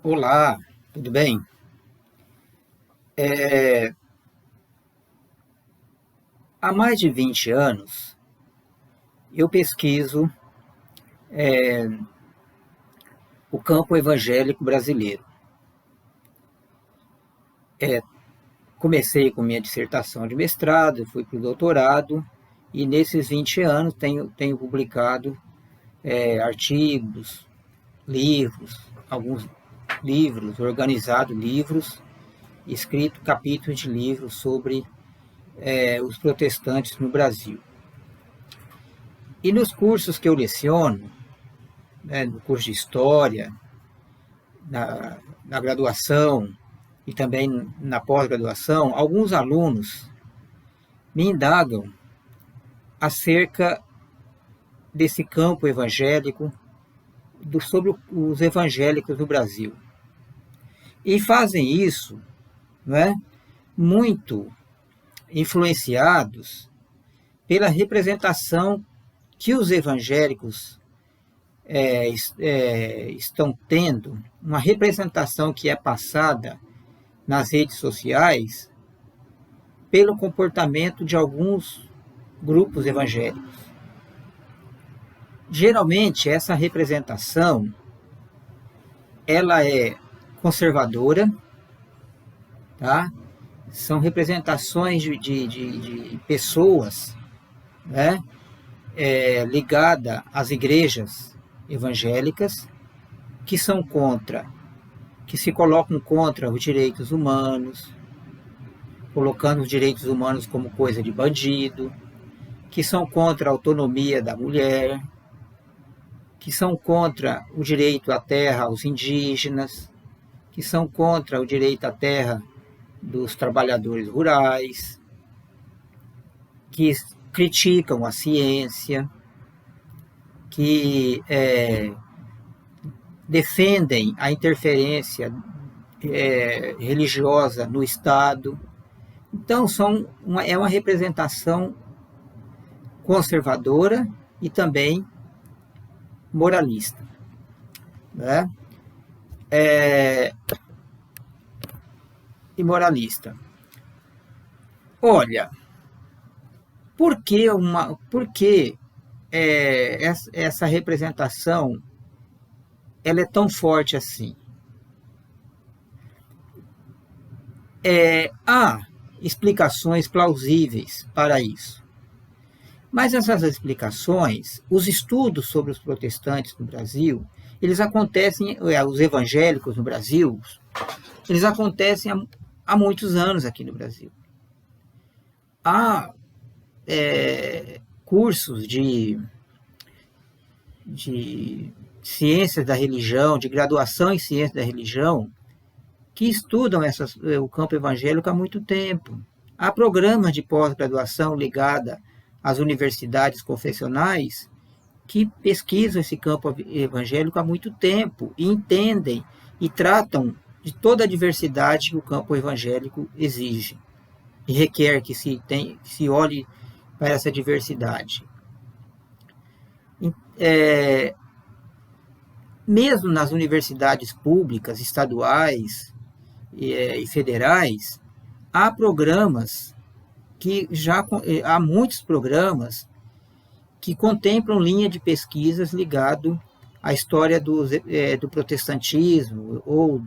Olá, tudo bem? É, Há mais de 20 anos eu pesquiso o campo evangélico brasileiro. Comecei com minha dissertação de mestrado, fui para o doutorado e nesses 20 anos tenho publicado artigos, livros, alguns livros, organizado livros, escrito capítulos de livros sobre os protestantes no Brasil. E nos cursos que eu leciono, no curso de História, na graduação e também na pós-graduação, alguns alunos me indagam acerca desse campo evangélico, sobre os evangélicos do Brasil. E fazem isso, não é, muito influenciados pela representação que os evangélicos estão tendo, uma representação que é passada nas redes sociais pelo comportamento de alguns grupos evangélicos. Geralmente, essa representação ela é conservadora, tá? São representações de pessoas, né, ligadas às igrejas evangélicas que são contra, que se colocam contra os direitos humanos, colocando os direitos humanos como coisa de bandido, que são contra a autonomia da mulher, que são contra o direito à terra aos indígenas, que são contra o direito à terra dos trabalhadores rurais, que criticam a ciência, que defendem a interferência religiosa no Estado. Então, é uma representação conservadora e também moralista, né? E moralista. Olha, por que essa representação ela é tão forte assim? Há explicações plausíveis para isso. Mas essas explicações, os estudos sobre os protestantes no Brasil, eles acontecem, os evangélicos no Brasil, eles acontecem há muitos anos aqui no Brasil. Há cursos de ciências da religião, de graduação em ciências da religião, que estudam o campo evangélico há muito tempo. Há programas de pós-graduação ligados às universidades confessionais que pesquisam esse campo evangélico há muito tempo e entendem e tratam de toda a diversidade que o campo evangélico exige e requer que se olhe para essa diversidade. Mesmo nas universidades públicas, estaduais e federais, há programas há muitos programas que contemplam linha de pesquisas ligado à história do protestantismo ou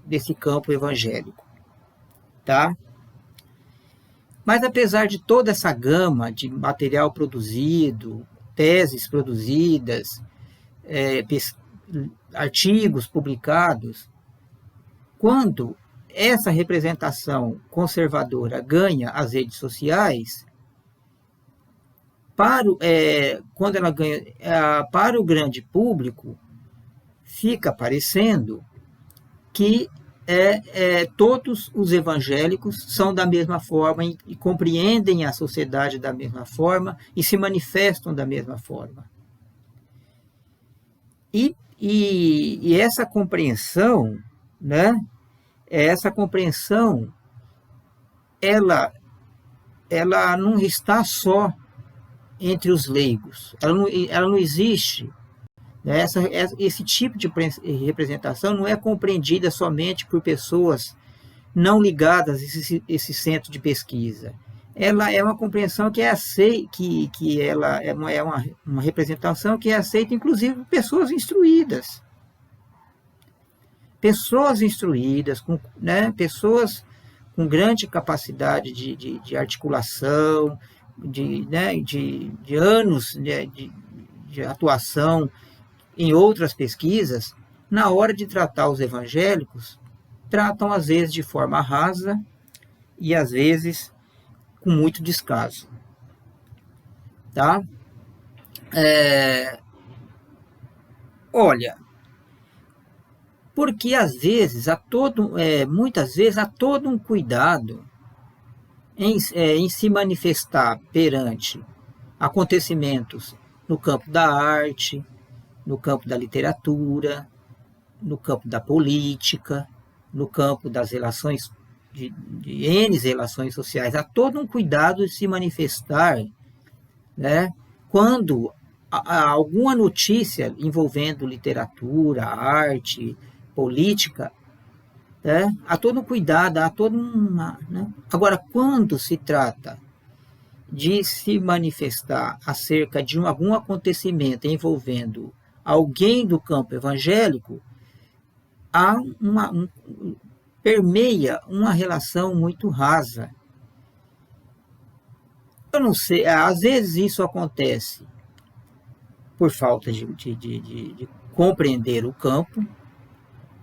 desse campo evangélico, tá? Mas apesar de toda essa gama de material produzido, teses produzidas, artigos publicados, quando essa representação conservadora ganha as redes sociais, quando ela ganha para o grande público, fica parecendo que todos os evangélicos são da mesma forma e compreendem a sociedade da mesma forma e se manifestam da mesma forma. E essa compreensão, né? Essa compreensão, ela não está só entre os leigos, ela não existe Esse tipo de representação não é compreendida somente por pessoas não ligadas a esse centro de pesquisa. Ela é uma compreensão que é aceita, que ela é uma representação que é aceita, inclusive, por pessoas instruídas. Pessoas instruídas, pessoas com grande capacidade de articulação, de anos de atuação em outras pesquisas, na hora de tratar os evangélicos, tratam às vezes de forma rasa e às vezes com muito descaso. Tá? Olha, porque às vezes muitas vezes há todo um cuidado em se manifestar perante acontecimentos no campo da arte, no campo da literatura, no campo da política, no campo das relações, de N relações sociais. Há todo um cuidado de se manifestar, quando há alguma notícia envolvendo literatura, arte, política, há todo um cuidado, há todo uma... Agora, quando se trata de se manifestar acerca de algum acontecimento envolvendo alguém do campo evangélico, há permeia uma relação muito rasa. Eu não sei, às vezes isso acontece por falta de compreender o campo,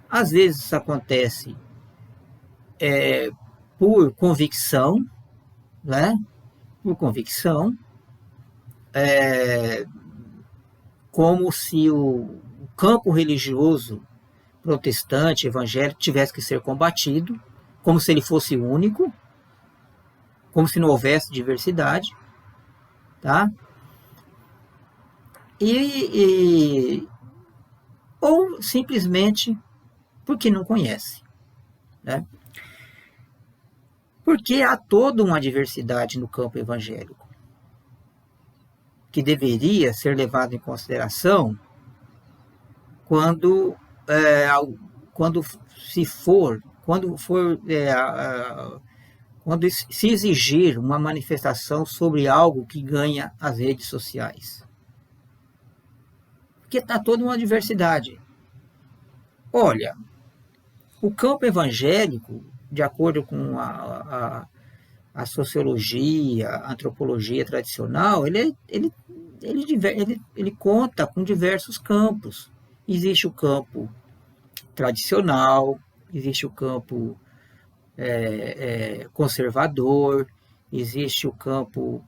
às vezes isso acontece por convicção, por convicção, como se o campo religioso protestante, evangélico, tivesse que ser combatido, como se ele fosse único, como se não houvesse diversidade, tá? Ou simplesmente porque não conhece, Porque há toda uma diversidade no campo evangélico que deveria ser levada em consideração quando se exigir uma manifestação sobre algo que ganha as redes sociais. Porque está toda uma diversidade. Olha, o campo evangélico, de acordo com a sociologia, a antropologia tradicional, ele conta com diversos campos. Existe o campo tradicional, existe o campo conservador, existe o campo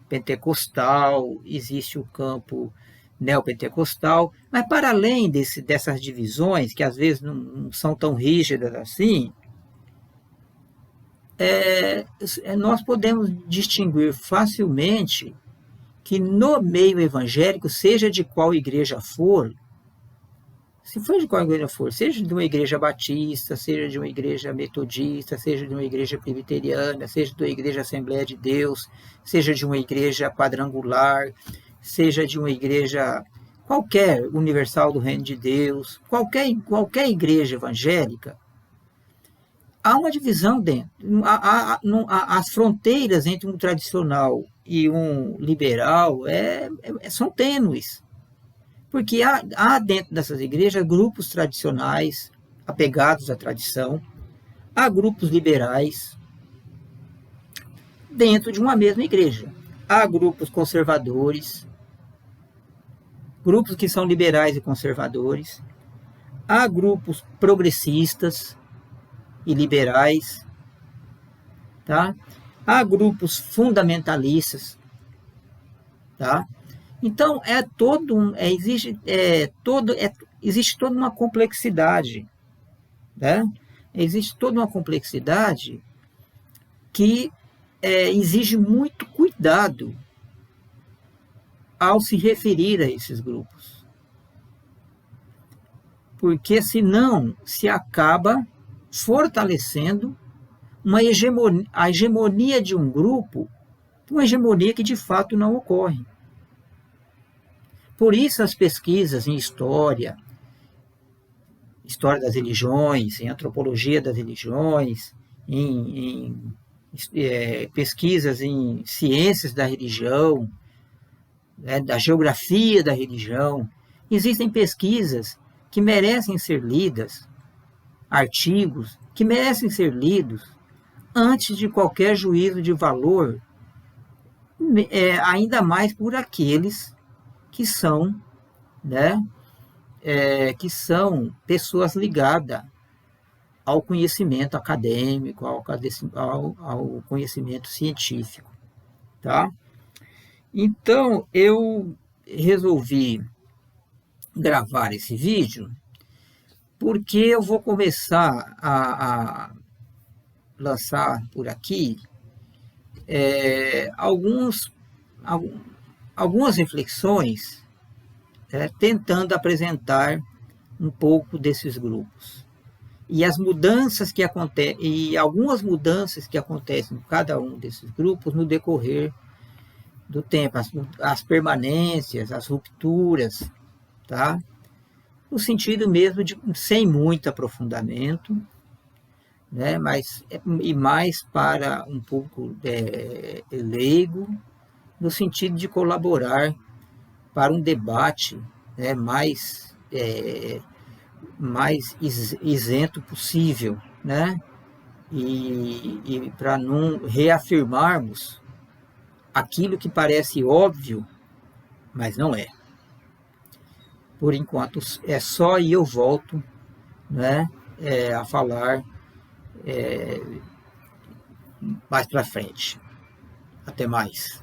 pentecostal, existe o campo neopentecostal, mas para além dessas divisões, que às vezes não são tão rígidas assim, nós podemos distinguir facilmente que no meio evangélico, seja de qual igreja for, se for de qual igreja for, seja de uma igreja batista, seja de uma igreja metodista, seja de uma igreja presbiteriana, seja de uma igreja Assembleia de Deus, seja de uma igreja quadrangular, seja de uma igreja qualquer, universal do Reino de Deus, qualquer igreja evangélica, há uma divisão dentro. As fronteiras entre um tradicional e um liberal são tênues. Porque há dentro dessas igrejas grupos tradicionais, apegados à tradição, há grupos liberais dentro de uma mesma igreja. Há grupos conservadores, grupos que são liberais e conservadores, há grupos progressistas e liberais, tá? Há grupos fundamentalistas, tá? Então, existe toda uma complexidade, Existe toda uma complexidade que exige muito cuidado ao se referir a esses grupos. Porque senão se acaba fortalecendo a hegemonia de um grupo, uma hegemonia que de fato não ocorre. Por isso as pesquisas em história das religiões, em antropologia das religiões, pesquisas em ciências da religião, né, da geografia da religião. Existem pesquisas que merecem ser lidas, artigos que merecem ser lidos antes de qualquer juízo de valor, ainda mais por aqueles que são, né, que são pessoas ligadas ao conhecimento acadêmico, ao conhecimento científico, tá? Então, eu resolvi gravar esse vídeo porque eu vou começar a lançar por aqui algumas reflexões, tentando apresentar um pouco desses grupos. E as mudanças que acontecem, e algumas mudanças que acontecem em cada um desses grupos no decorrer do tempo, as permanências, as rupturas, tá? No sentido mesmo de sem muito aprofundamento, né? E mais para um pouco leigo, no sentido de colaborar para um debate, né, mais isento possível, né? E para não reafirmarmos aquilo que parece óbvio, mas não é. Por enquanto é só, e eu volto, né, a falar mais para frente. Até mais.